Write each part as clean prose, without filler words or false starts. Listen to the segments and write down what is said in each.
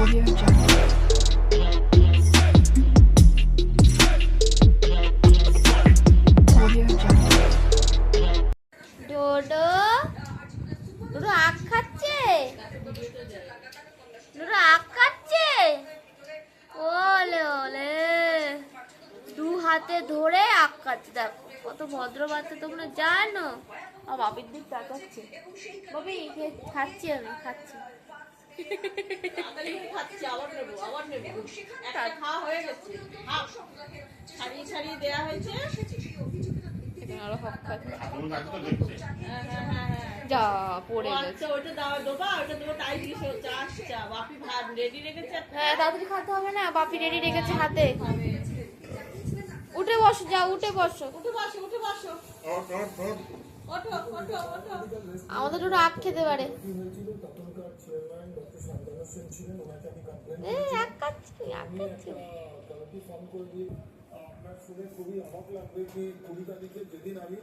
ডোডো ডোডো আখ খাচ্ছে, ডোডো আখ খাচ্ছে। ওলে ওলে দু হাতে ধরে আখ খাচ্ছে। দেখো কত ভদ্র বাচ্চা, তোমরা জানো। আর বাবির দিক তাকাচ্ছে। বাবি খাচ্ছি, আমি খাচ্ছি। যা পড়ে গেছে। হ্যাঁ তাড়াতাড়ি খাতে হবে না, বাপি রেডি রেখেছে হাতে। উঠে বসো, যাও উঠে বসো। আমাদের ওরা আখ খেতে পারে। আখ খাচ্ছি, আখ খাচ্ছি। খুবই অবাক লাগবে কি 20 তারিখে যেদিন আমি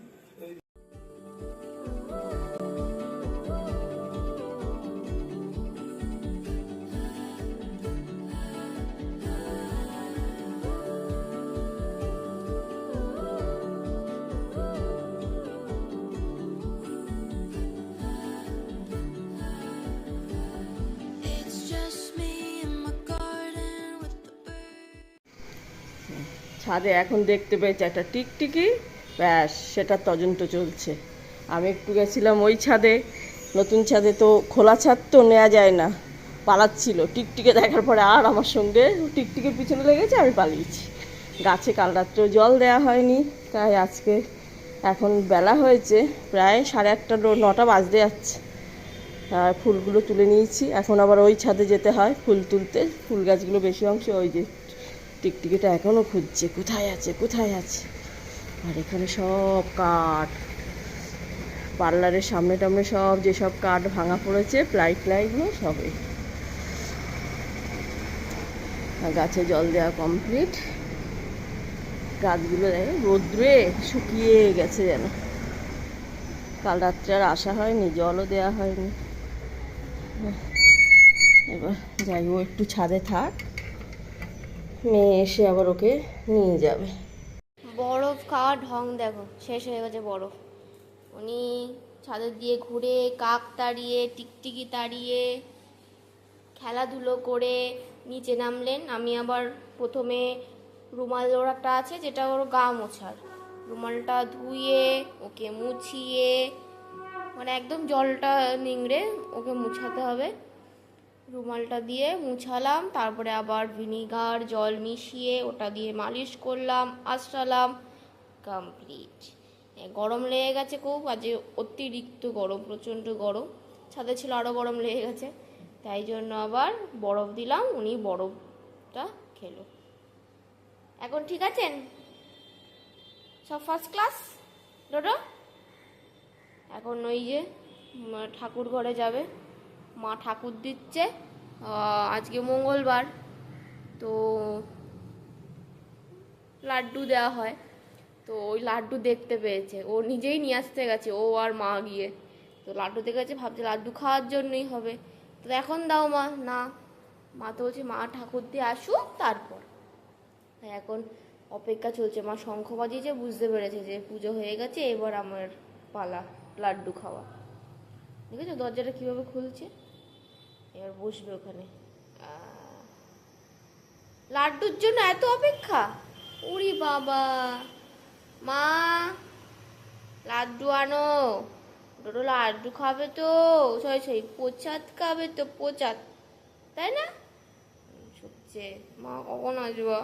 ছাদে এখন দেখতে পেয়েছি একটা টিকটিকি, ব্যাস সেটা তদন্ত চলছে। আমি একটু গেছিলাম ওই ছাদে, নতুন ছাদে, তো খোলা ছাদ তো নেওয়া যায় না, পালাচ্ছিল। টিকটিকে দেখার পরে আর আমার সঙ্গে টিকটিকের পিছনে লেগেছে, আমি পালিয়েছি। গাছে কাল রাত্রেও জল দেওয়া হয়নি, তাই আজকে এখন বেলা হয়েছে প্রায় 8:30 9টা বাজতে যাচ্ছে। ফুলগুলো তুলে নিয়েছি, এখন আবার ওই ছাদে যেতে হয় ফুল তুলতে। ফুল গাছগুলো বেশি অংশ ওই যে টিকটিকিটা এখনও খুঁজছে কোথায় আছে কোথায় আছে। আর এখানে সব কাঠ, পার্লারের সামনে টামনে সব যেসব কাঠ ভাঙা পড়েছে, প্লাইগুলো সবে। গাছে জল দেওয়া কমপ্লিট। গাছগুলো রোদ্রে শুকিয়ে গেছে যেন। কাল রাত্রে আর আসা হয়নি, জলও দেওয়া হয়নি। এবার যাই, ও একটু ছাদে থাক, মেয়ে এসে আবার ওকে নিয়ে যাবে। বরফ খাওয়ার ঢং দেখো, শেষ হয়ে গেছে বরফ। উনি ছাদের দিয়ে ঘুরে কাক তাড়িয়ে, টিকটিকি তাড়িয়ে, খেলাধুলো করে নিচে নামলেন। আমি আবার প্রথমে রুমাল ওর একটা আছে যেটা ওর গা মোছার, রুমালটা ধুয়ে ওকে মুছিয়ে, মানে একদম জলটা নিংড়ে ওকে মুছাতে হবে। রুমালটা দিয়ে মুছালাম, তারপরে আবার ভিনিগার জল মিশিয়ে ওটা দিয়ে মালিশ করলাম, আঁচড়ালাম, কমপ্লিট। গরম লেগে গেছে খুব, আজ অতিরিক্ত গরম, প্রচণ্ড গরম। ছাদে ছিল আরও গরম লেগে গেছে, তাই জন্য আবার বরফ দিলাম, উনি বরফটা খেলো। এখন ঠিক আছেন সব, ফার্স্ট ক্লাস। ডোডো এখন ওই যে ঠাকুর ঘরে যাবে, মা ঠাকুর দিচ্ছে। আজকে মঙ্গলবার, তো লাড্ডু দেওয়া হয়, তো ওই লাড্ডু দেখতে পেয়েছে, ও নিজেই নিয়ে আসতে গেছে, ও আর মা গিয়ে। তো লাড্ডু দেখেছে, ভাবছে লাড্ডু খাওয়ার জন্যই হবে। তো এখন দাও মা, না মা তো বলছে মা ঠাকুর দিয়ে আসুক তারপর। তাই এখন অপেক্ষা চলছে। মা শঙ্খ বাজিয়েছে, বুঝতে পেরেছে যে পুজো হয়ে গেছে, এবার আমার পালা লাড্ডু খাওয়া। ঠিক আছে, দরজাটা কীভাবে খুলছে, এবার বসবে ওখানে। লাড্ডুর জন্য এত অপেক্ষা, উরি বাবা। মা লাড্ডু আনো, ডোডো লাড্ডু খাবে তো, সরি প্রসাদ খাবে তো, প্রসাদ, তাই না? সত্যি মা কখন আসবা,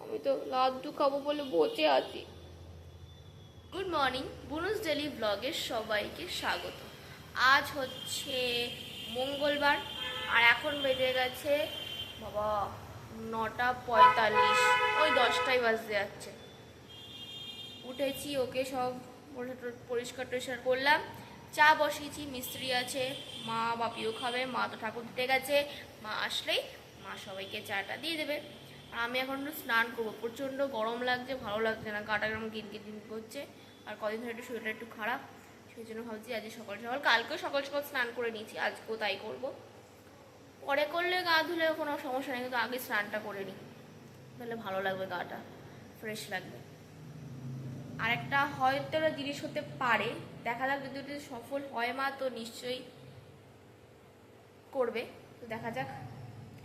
আমি তো লাড্ডু খাবো বলে বসে আছি। গুড মর্নিং, বুনুস ডেলি ব্লগে সবাইকে স্বাগত। আজ হচ্ছে মঙ্গলবার, আর এখন বেজে গেছে বাবা 9:45, ওই 10টাই বাজতে যাচ্ছে। উঠেছি, ওকে সব পরিষ্কার টরিষ্কার করলাম, চা বসিয়েছি, মিস্ত্রি আছে, মা বাপিও খাবে, মা তো ঠাকুর দিতে গেছে, মা আসলেই মা সবাইকে চাটা দিয়ে দেবে। আর আমি এখন একটু স্নান করবো, প্রচণ্ড গরম লাগছে, ভালো লাগছে না, গাটা গরম কিনকিন করছে। আর কদিন ধরে একটু শরীরটা একটু খারাপ, সেই জন্য ভাবছি আজ সকাল সকাল, কালকেও সকাল সকাল স্নান করে নিয়েছি, আজকেও তাই করবো। পরে করলে গা ধুলে কোনো সমস্যা নেই, কিন্তু আগে স্নানটা করে নিই, তাহলে ভালো লাগবে, গাটা ফ্রেশ লাগবে। আর একটা হয়তো একটা জিনিস হতে পারে, দেখা যাক, যদি ওটা সফল হয় মা তো নিশ্চয়ই করবে, তো দেখা যাক।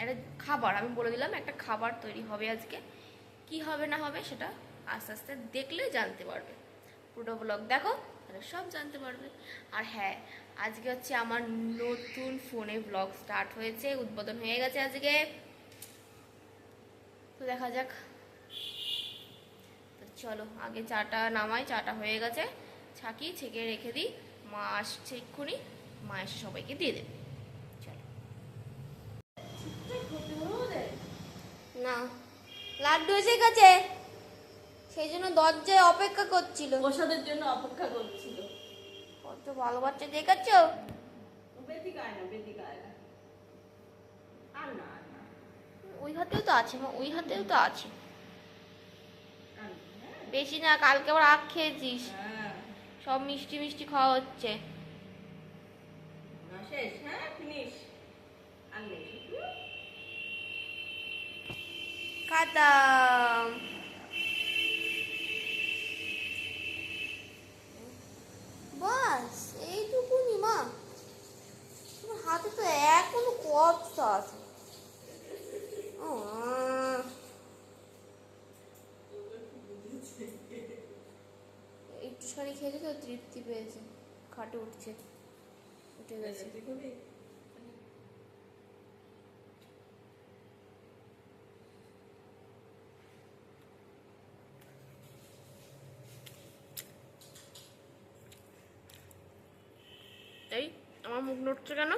একটা খাবার আমি বলে দিলাম, একটা খাবার তৈরি হবে আজকে, কি হবে না হবে সেটা আস্তে আস্তে দেখলে জানতে পারবে। পুরো ব্লগ দেখো, তাহলে সব জানতে পারবে। আর হ্যাঁ, আজকে হচ্ছে আমার নতুন ফোনে ব্লগ স্টার্ট হয়েছে, উদ্বোধন হয়ে গেছে আজকে, তো দেখা যাক। তো চলো আগে চাটা নামাই, চাটা হয়ে গেছে, ছাকি ছেঁকে রেখে দিই, মা আসছে এক্ষুনি, মা এসে সবাইকে দিয়ে দেবে। চলো। না, লাড্ডু এসে গেছে, সেই জন্য দরজায় অপেক্ষা করছিল, প্রসাদের জন্য অপেক্ষা করছিল। কত ভালো বাচ্চা দেখেছো। বেদিকা আয় না, বেদিকা আয় না। আর না, আর না। ওই হাতেও তো আছে মা, ওই হাতেও তো আছে, আর না, বেশি না, কালকে আবার আখ খেয়েছিস, হ্যাঁ। সব মিষ্টি মিষ্টি খাওয়া হচ্ছে। না, শেষ, হ্যাঁ, ফিনিশ। আর নেই শুধু। খাতাম। বাস এইটুকুনি মা, তোমার হাতে তো এখনো কত আছে। ও একটুখানি খেয়েছে তো তৃপ্তি পেয়েছে, খাটে উঠছে, উঠে গেছে। এই আমার মুখ নড়ছে কেন?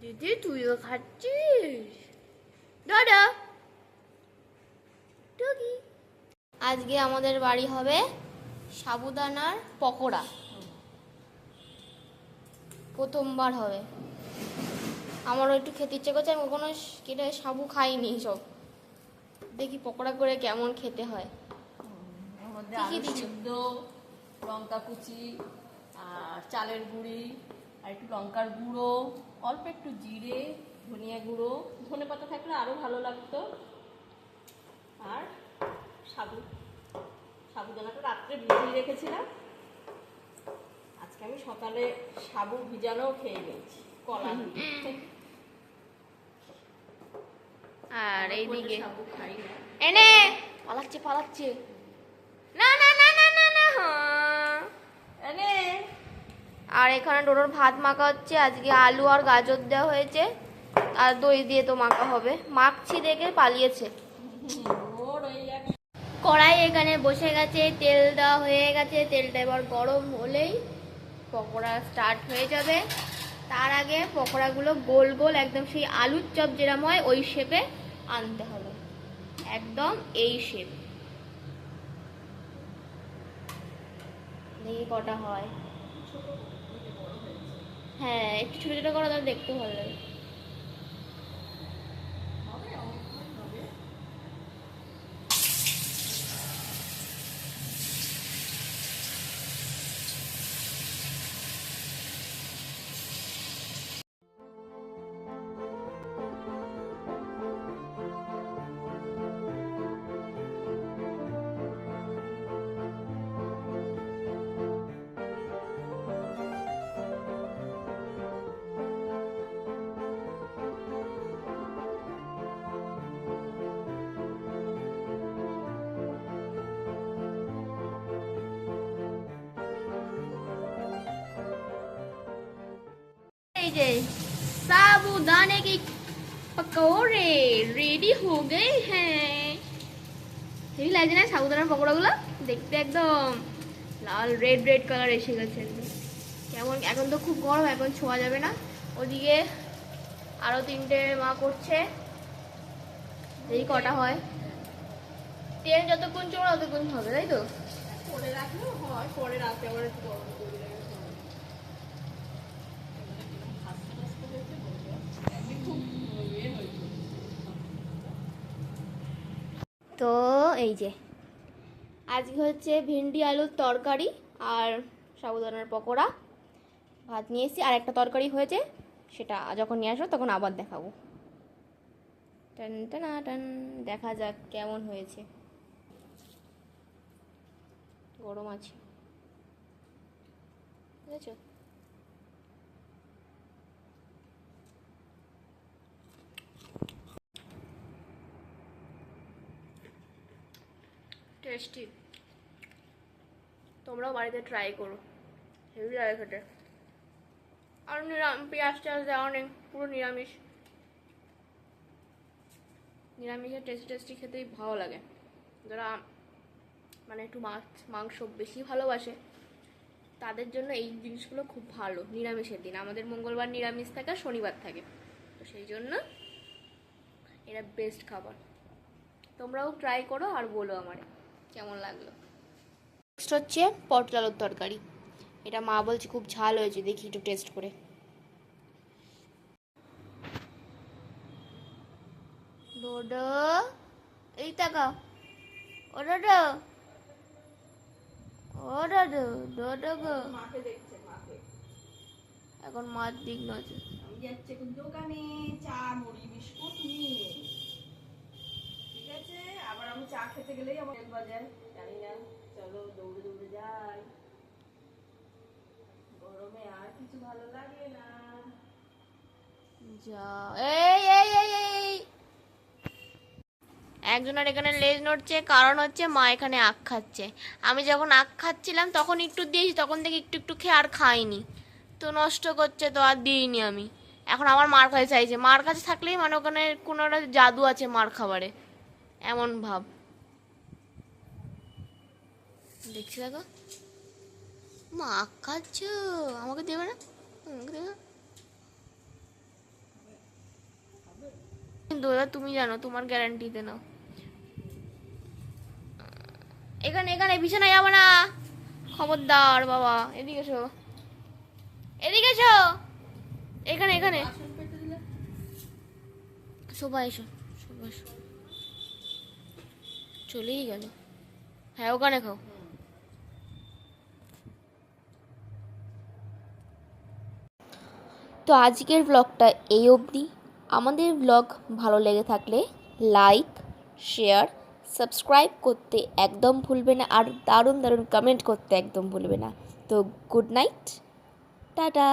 দিদি তুইও খাচ্ছিস? দাদা টুকি, আজকে আমাদের বাড়ি হবে সাবুদানার পকোড়া, প্রথমবার হবে। আমারও একটু খেতে ইচ্ছে করছে, আমি কোনো কেটে সাবু খাইনি সব, দেখি পকোড়া করে কেমন খেতে হয়। ওর মধ্যে কি কি আলু দিচ্ছ? সিদ্ধ, লঙ্কা কুচি, আর চালের গুঁড়ি, আর একটু লঙ্কার গুঁড়ো, অল্প একটু জিরে, ধনিয়া গুঁড়ো, ধনে পাতা থাকলে আরো ভালো লাগতো, আর সাবুদানাটা রাত্রে ভিজিয়ে রেখেছিলাম, আজকে আমি সকালে সাবু ভিজানো খেয়ে গেছি কলা দিয়ে। আর এইদিকে সাবু খাই না। এনে পালাচ্ছে পালাচ্ছে, না না না না না না, হ্যাঁ। এনে আর এখানে ডোডোর ভাত মাখা হচ্ছে, আজকে আলু আর গাজর দেওয়া হয়েছে, আর দই দিয়ে তো মাখা হবে, মাখছি দেখে পালিয়েছে। ওর ওই এক কড়াই এখানে বসে গেছে, তেল দেওয়া হয়ে গেছে, তেলটা এবার গরম হলেই পকোড়া স্টার্ট হয়ে যাবে। তার আগে পকোড়াগুলো গোল গোল একদম সেই আলুর চপ যেরকম হয় ওই শেপে আনতে হবে, একদম এই শেপ। দেখি কটা হয়। হ্যাঁ একটু ছোটো ছোটো করে তাহলে দেখতে ভালো লাগে। এই যে साबूदाने की पकौड़े रेडी हो गए हैं। হেভি লাগছে না সাবুদানার পকোড়াগুলো দেখতে, একদম লাল রেড রেড কালার এসে গেছে একদম। কেমন, এখন তো খুব গরম, এখন ছোঁয়া যাবে না। ওদিকে আরো তিনটে মা করছে, এই কটা হয়। তেল যতক্ষণ চড়া ততক্ষণ হবে, তাই তো? করে রাখলেও হয়, পরে রাতে আবার একটু গরম করে দিলে হয়। একদিন খুব ইয়ে হয়েছে। তো এই যে আজকে হচ্ছে ভেন্ডি আলুর তরকারি আর সাবুদানার পকোড়া, ভাত নিয়ে এসেছি, আর একটা তরকারি হয়েছে, সেটা যখন নিয়ে আসবো তখন আবার দেখাবো। টান টানা টান, দেখা যাক কেমন হয়েছে। গরম আছে, বুঝেছো? টেস্টি। তোমরাও বাড়িতে ট্রাই করো, হেভি লাগে খেতে। আর পেঁয়াজ টেয়াজ দেওয়া নেই, পুরো নিরামিষ। নিরামিষের টেস্টি টেস্টি খেতেই ভালো লাগে। যারা মানে একটু মাছ মাংস বেশি ভালোবাসে তাদের জন্য এই জিনিসগুলো খুব ভালো। নিরামিষের দিন আমাদের মঙ্গলবার নিরামিষ থাকে আর শনিবার থাকে, তো সেই জন্য এরা বেস্ট খাবার। তোমরাও ট্রাই করো আর বলো আমারে কেমন লাগলো। নেক্সট হচ্ছে পটল আলুর তরকারি। এটা মা বলছে খুব ঝাল হয়েছে, দেখি একটু টেস্ট করে। ডোডো, এই তাকা, ও ডোডো, ও ডোডো, ডোডো গো। মাকে দেখছে, মাকে। এখন মার দিক নজর। আমি যাচ্ছি এখন দোকানে চা মুড়ি বিস্কুট নিয়ে, ঠিক আছে? আবার আমি চা খেতে গেলেই আমার বেল বাজায়, জানি না। চলো দৌড়ে দৌড়ে যাই, গরমে আর কিছু ভালো লাগে না। যা, এই এই এই এই, একজনের এখানে লেজ নড়ছে, কারণ হচ্ছে মা এখানে আখ খাচ্ছে। আমি যখন আখ খাচ্ছিলাম তখন একটু দিয়েছি, তখন থেকে একটু একটু খেয়ে আর খাইনি, তো নষ্ট করছে, তো আর দিইনি আমি। এখন আমার মার কাছে চাইছে, মার কাছে থাকলেই মানে ওখানে কোনো একটা জাদু আছে মার খাবারে, এমন ভাব। দেখছি দেখো, মা আখ খাচ্ছ, আমাকে দেবে না, আমাকে দেবে না। কিন্তু ওটা তুমি জানো, তোমার গ্যারান্টিতে নাও। এখানে এখানে বিছানায় যাবো না, খবরদার বাবা। এদিকে এসো, এদিকে এসো, এখানে এখানে সবাই এসো, সবাই এসো। চলেই গেল। হ্যাঁ ওখানে খাও। তো আজকের ব্লগটা এই অবধি। আমাদের ব্লগ ভালো লেগে থাকলে লাইক, শেয়ার, সাবস্ক্রাইব করতে একদম ভুলবে না, আর দারুণ দারুণ কমেন্ট করতে একদম ভুলবে না। তো গুড নাইট, টাটা।